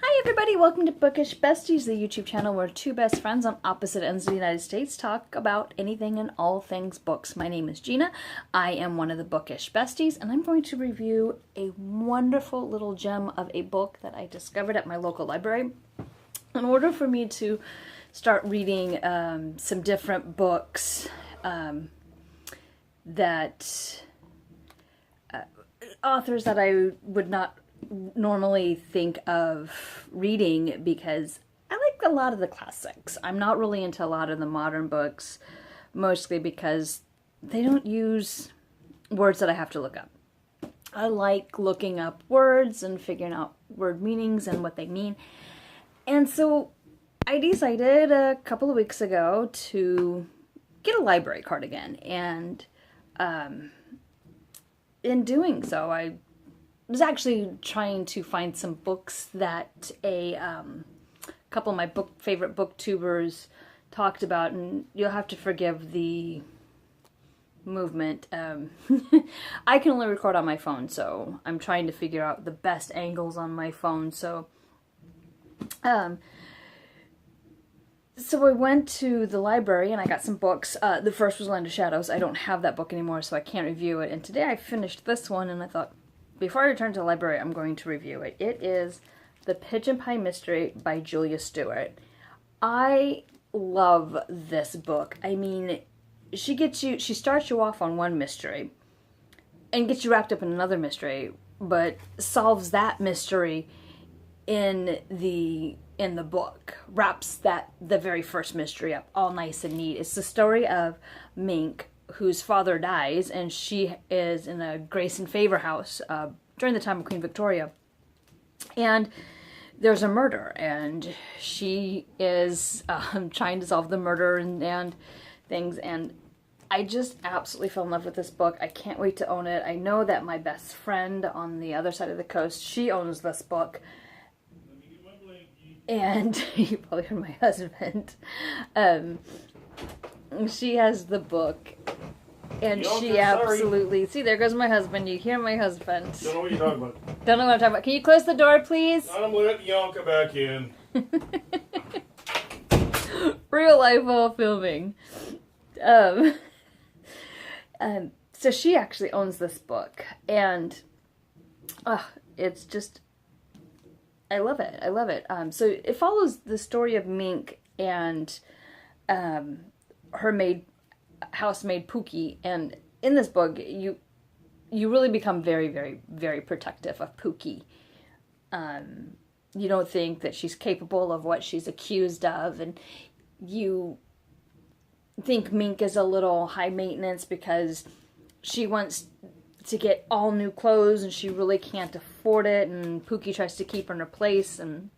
Hi everybody, welcome to Bookish Besties, the YouTube channel where two best friends on opposite ends of the United States talk about anything and all things books. My name is Gina. I am one of the Bookish Besties, and I'm going to review a wonderful little gem of a book that I discovered at my local library. In order for me to start reading some different books that authors that I would not normally think of reading, because I like a lot of the classics. I'm not really into a lot of the modern books, mostly because they don't use words that I have to look up. I like looking up words and figuring out word meanings and what they mean. And so I decided a couple of weeks ago to get a library card again. And in doing so, I was actually trying to find some books that a couple of my favorite booktubers talked about, and you'll have to forgive the movement. I can only record on my phone, so I'm trying to figure out the best angles on my phone. So I went to the library and I got some books. The first was Land of Shadows. I don't have that book anymore, so I can't review it. And today I finished this one, and I thought, before I return to the library, I'm going to review it. It is The Pigeon Pie Mystery by Julia Stuart. I love this book. I mean, she starts you off on one mystery and gets you wrapped up in another mystery, but solves that mystery in the book. Wraps the very first mystery up all nice and neat. It's the story of Mink, whose father dies, and she is in a grace and favor house during the time of Queen Victoria. And there's a murder, and she is trying to solve the murder and things. And I just absolutely fell in love with this book. I can't wait to own it. I know that my best friend on the other side of the coast, she owns this book. And you probably heard my husband. She has the book, and she absolutely... Sorry. See, there goes my husband. You hear my husband. Don't know what you're talking about. Don't know what I'm talking about. Can you close the door, please? I'm letting Yonka back in. Real life while filming. So she actually owns this book, and it's just... I love it. I love it. So it follows the story of Mink and her housemaid Pookie, and in this book you really become very, very, very protective of Pookie. You don't think that she's capable of what she's accused of, and you think Mink is a little high maintenance because she wants to get all new clothes and she really can't afford it, and Pookie tries to keep her in her place and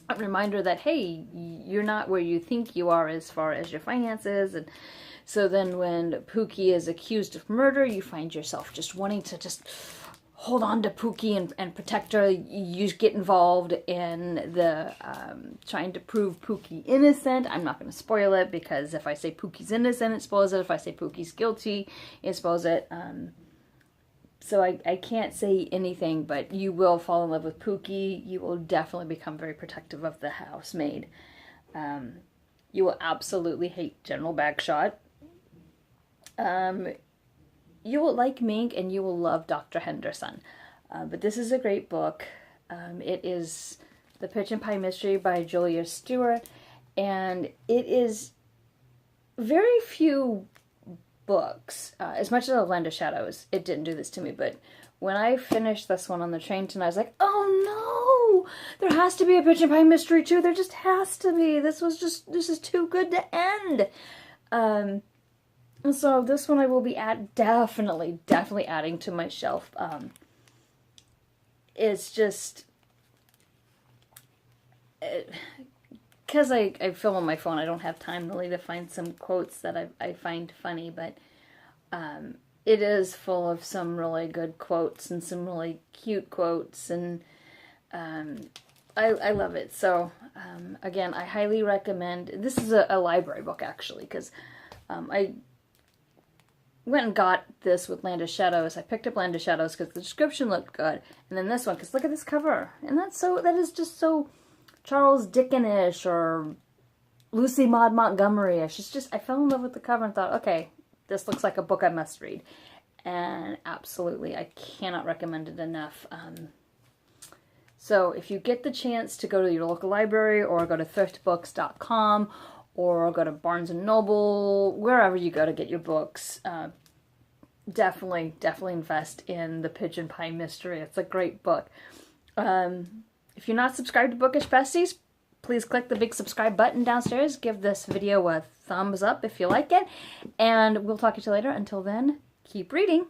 a reminder that, hey, you're not where you think you are as far as your finances. And so then when Pookie is accused of murder, you find yourself just wanting to just hold on to Pookie and protect her. You get involved in the trying to prove Pookie innocent. I'm not going to spoil it, because if I say Pookie's innocent, it spoils it. If I say Pookie's guilty, it spoils it. So I can't say anything, but you will fall in love with Pookie. You will definitely become very protective of the housemaid. You will absolutely hate General Bagshot. You will like Mink, and you will love Dr. Henderson. But this is a great book. It is The Pigeon Pie Mystery by Julia Stuart, and it is very few books. As much as I love Land of Shadows, it didn't do this to me, but when I finished this one on the train tonight, I was like, oh no! There has to be a Pigeon Pie Mystery too. There just has to be. This is too good to end. And so this one I will be definitely adding to my shelf. It's just... because I film on my phone, I don't have time really to find some quotes that I find funny, but it is full of some really good quotes and some really cute quotes, and I love it. So again, I highly recommend. This is a library book, actually, because I went and got this with Land of Shadows. I picked up Land of Shadows because the description looked good, and then this one because look at this cover, and that is just so Charles Dickens-ish or Lucy Maud Montgomery-ish. It's just, I fell in love with the cover and thought, okay, this looks like a book I must read. And absolutely, I cannot recommend it enough. So if you get the chance to go to your local library or go to thriftbooks.com or go to Barnes & Noble, wherever you go to get your books, definitely invest in the Pigeon Pie Mystery. It's a great book. If you're not subscribed to Bookish Besties, please click the big subscribe button downstairs. Give this video a thumbs up if you like it. And we'll talk to you later. Until then, keep reading.